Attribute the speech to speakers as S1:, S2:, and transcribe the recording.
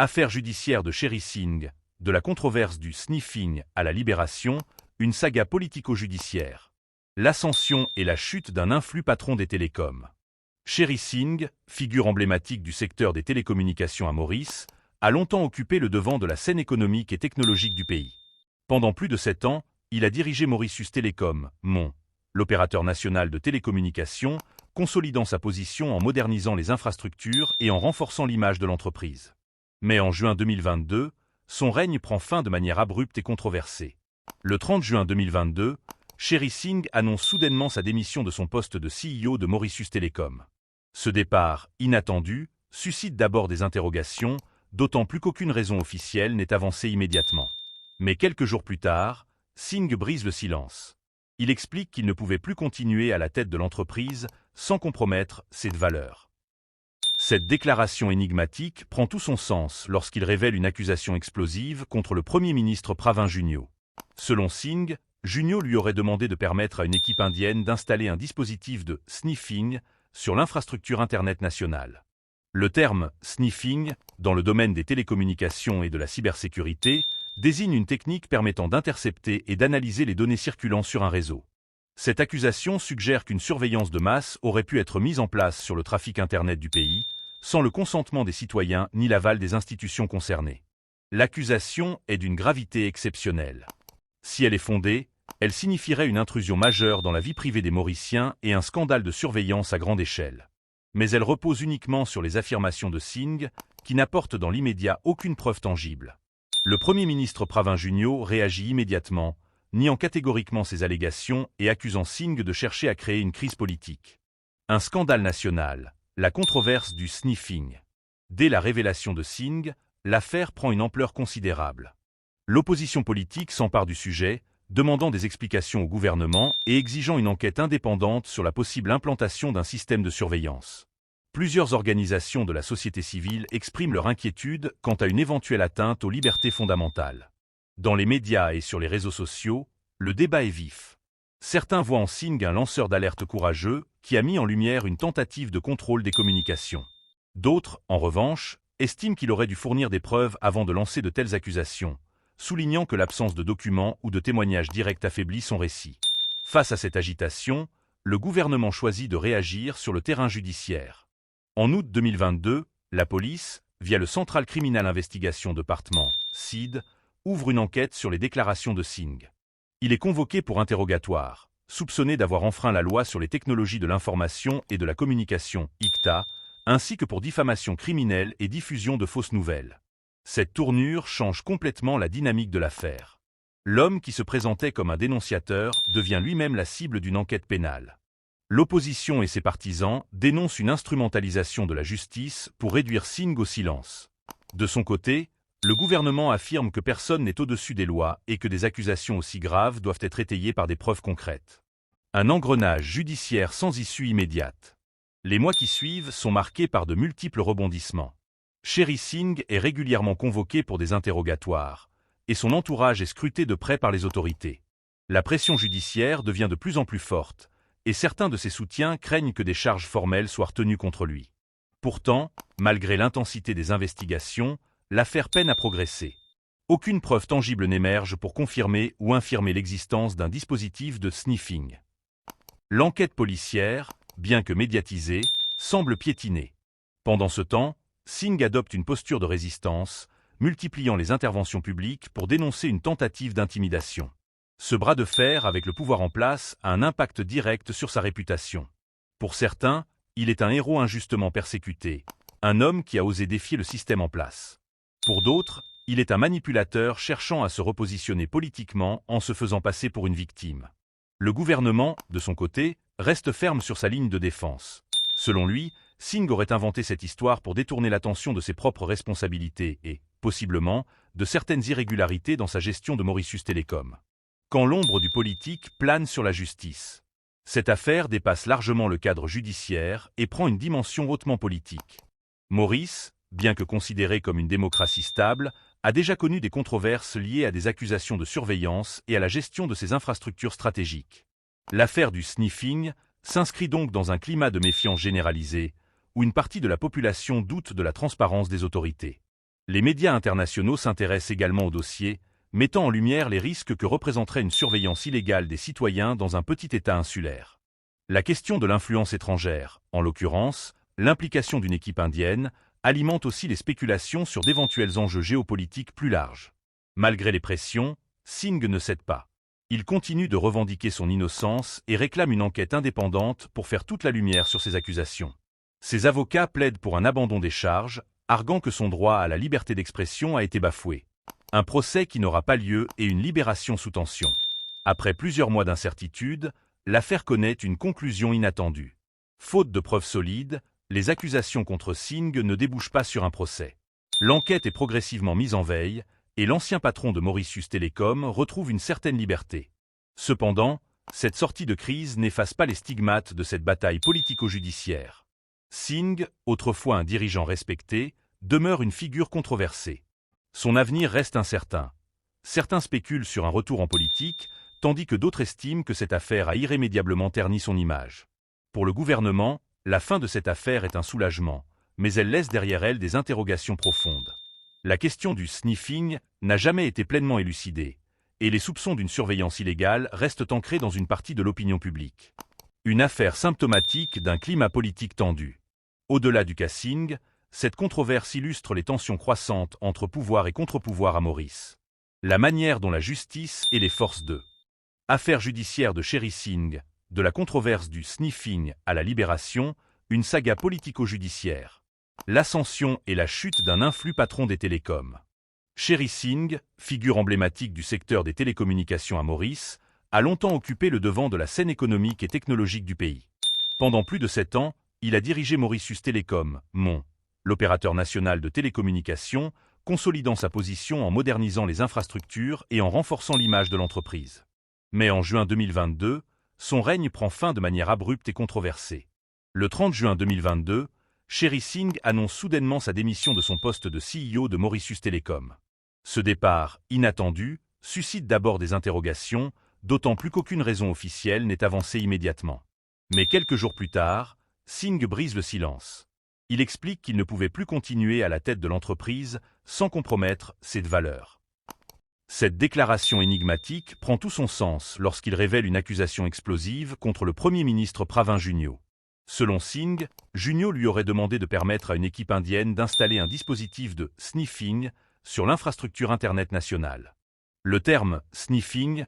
S1: Affaire judiciaire de Sherry Singh, de la controverse du sniffing à la libération, une saga politico-judiciaire. L'ascension et la chute d'un influx patron des télécoms. Sherry Singh, figure emblématique du secteur des télécommunications à Maurice, a longtemps occupé le devant de la scène économique et technologique du pays. Pendant plus de 7 ans, il a dirigé Mauritius Telecom, MON, l'opérateur national de télécommunications, consolidant sa position en modernisant les infrastructures et en renforçant l'image de l'entreprise. Mais en juin 2022, son règne prend fin de manière abrupte et controversée. Le 30 juin 2022, Sherry Singh annonce soudainement sa démission de son poste de CEO de Mauritius Telecom. Ce départ, inattendu, suscite d'abord des interrogations, d'autant plus qu'aucune raison officielle n'est avancée immédiatement. Mais quelques jours plus tard, Singh brise le silence. Il explique qu'il ne pouvait plus continuer à la tête de l'entreprise sans compromettre ses valeurs. Cette déclaration énigmatique prend tout son sens lorsqu'il révèle une accusation explosive contre le Premier ministre Pravin Junio. Selon Singh, Junio lui aurait demandé de permettre à une équipe indienne d'installer un dispositif de sniffing sur l'infrastructure Internet nationale. Le terme « sniffing », dans le domaine des télécommunications et de la cybersécurité, désigne une technique permettant d'intercepter et d'analyser les données circulant sur un réseau. Cette accusation suggère qu'une surveillance de masse aurait pu être mise en place sur le trafic Internet du pays, sans le consentement des citoyens ni l'aval des institutions concernées. L'accusation est d'une gravité exceptionnelle. Si elle est fondée, elle signifierait une intrusion majeure dans la vie privée des Mauriciens et un scandale de surveillance à grande échelle. Mais elle repose uniquement sur les affirmations de Singh, qui n'apportent dans l'immédiat aucune preuve tangible. Le Premier ministre Pravin Junio réagit immédiatement, niant catégoriquement ces allégations et accusant Singh de chercher à créer une crise politique. Un scandale national, la controverse du sniffing. Dès la révélation de Singh, l'affaire prend une ampleur considérable. L'opposition politique s'empare du sujet, demandant des explications au gouvernement et exigeant une enquête indépendante sur la possible implantation d'un système de surveillance. Plusieurs organisations de la société civile expriment leur inquiétude quant à une éventuelle atteinte aux libertés fondamentales. Dans les médias et sur les réseaux sociaux, le débat est vif. Certains voient en Singh un lanceur d'alerte courageux qui a mis en lumière une tentative de contrôle des communications. D'autres, en revanche, estiment qu'il aurait dû fournir des preuves avant de lancer de telles accusations, soulignant que l'absence de documents ou de témoignages directs affaiblit son récit. Face à cette agitation, le gouvernement choisit de réagir sur le terrain judiciaire. En août 2022, la police, via le Central Criminal Investigation Department, CID, ouvre une enquête sur les déclarations de Singh. Il est convoqué pour interrogatoire, soupçonné d'avoir enfreint la loi sur les technologies de l'information et de la communication, ICTA, ainsi que pour diffamation criminelle et diffusion de fausses nouvelles. Cette tournure change complètement la dynamique de l'affaire. L'homme qui se présentait comme un dénonciateur devient lui-même la cible d'une enquête pénale. L'opposition et ses partisans dénoncent une instrumentalisation de la justice pour réduire Singh au silence. De son côté, le gouvernement affirme que personne n'est au-dessus des lois et que des accusations aussi graves doivent être étayées par des preuves concrètes. Un engrenage judiciaire sans issue immédiate. Les mois qui suivent sont marqués par de multiples rebondissements. Sherry Singh est régulièrement convoqué pour des interrogatoires, et son entourage est scruté de près par les autorités. La pression judiciaire devient de plus en plus forte, et certains de ses soutiens craignent que des charges formelles soient retenues contre lui. Pourtant, malgré l'intensité des investigations, l'affaire peine à progresser. Aucune preuve tangible n'émerge pour confirmer ou infirmer l'existence d'un dispositif de sniffing. L'enquête policière, bien que médiatisée, semble piétiner. Pendant ce temps, Singh adopte une posture de résistance, multipliant les interventions publiques pour dénoncer une tentative d'intimidation. Ce bras de fer avec le pouvoir en place a un impact direct sur sa réputation. Pour certains, il est un héros injustement persécuté, un homme qui a osé défier le système en place. Pour d'autres, il est un manipulateur cherchant à se repositionner politiquement en se faisant passer pour une victime. Le gouvernement, de son côté, reste ferme sur sa ligne de défense. Selon lui, Singh aurait inventé cette histoire pour détourner l'attention de ses propres responsabilités et, possiblement, de certaines irrégularités dans sa gestion de Mauritius Telecom. Quand l'ombre du politique plane sur la justice. Cette affaire dépasse largement le cadre judiciaire et prend une dimension hautement politique. Maurice, bien que considéré comme une démocratie stable, a déjà connu des controverses liées à des accusations de surveillance et à la gestion de ses infrastructures stratégiques. L'affaire du sniffing s'inscrit donc dans un climat de méfiance généralisée, où une partie de la population doute de la transparence des autorités. Les médias internationaux s'intéressent également au dossier, mettant en lumière les risques que représenterait une surveillance illégale des citoyens dans un petit État insulaire. La question de l'influence étrangère, en l'occurrence, l'implication d'une équipe indienne, alimente aussi les spéculations sur d'éventuels enjeux géopolitiques plus larges. Malgré les pressions, Singh ne cède pas. Il continue de revendiquer son innocence et réclame une enquête indépendante pour faire toute la lumière sur ces accusations. Ses avocats plaident pour un abandon des charges, arguant que son droit à la liberté d'expression a été bafoué. Un procès qui n'aura pas lieu et une libération sous tension. Après plusieurs mois d'incertitude, l'affaire connaît une conclusion inattendue. Faute de preuves solides, les accusations contre Singh ne débouchent pas sur un procès. L'enquête est progressivement mise en veille, et l'ancien patron de Mauritius Telecom retrouve une certaine liberté. Cependant, cette sortie de crise n'efface pas les stigmates de cette bataille politico-judiciaire. Singh, autrefois un dirigeant respecté, demeure une figure controversée. Son avenir reste incertain. Certains spéculent sur un retour en politique, tandis que d'autres estiment que cette affaire a irrémédiablement terni son image. Pour le gouvernement, la fin de cette affaire est un soulagement, mais elle laisse derrière elle des interrogations profondes. La question du sniffing n'a jamais été pleinement élucidée, et les soupçons d'une surveillance illégale restent ancrés dans une partie de l'opinion publique. Une affaire symptomatique d'un climat politique tendu. Au-delà du cas Singh, cette controverse illustre les tensions croissantes entre pouvoir et contre-pouvoir à Maurice. La manière dont la justice et les forces de affaires judiciaires de Sherry Singh, de la controverse du sniffing à la libération, une saga politico-judiciaire. L'ascension et la chute d'un influx patron des télécoms. Sherry Singh, figure emblématique du secteur des télécommunications à Maurice, a longtemps occupé le devant de la scène économique et technologique du pays. Pendant plus de 7 ans, il a dirigé Mauritius Telecom, MON, l'opérateur national de télécommunications, consolidant sa position en modernisant les infrastructures et en renforçant l'image de l'entreprise. Mais en juin 2022, son règne prend fin de manière abrupte et controversée. Le 30 juin 2022, Sherry Singh annonce soudainement sa démission de son poste de CEO de Mauritius Telecom. Ce départ, inattendu, suscite d'abord des interrogations, d'autant plus qu'aucune raison officielle n'est avancée immédiatement. Mais quelques jours plus tard, Singh brise le silence. Il explique qu'il ne pouvait plus continuer à la tête de l'entreprise sans compromettre ses valeurs. Cette déclaration énigmatique prend tout son sens lorsqu'il révèle une accusation explosive contre le Premier ministre Pravin Junio. Selon Singh, Junio lui aurait demandé de permettre à une équipe indienne d'installer un dispositif de sniffing sur l'infrastructure Internet nationale. Le terme « sniffing »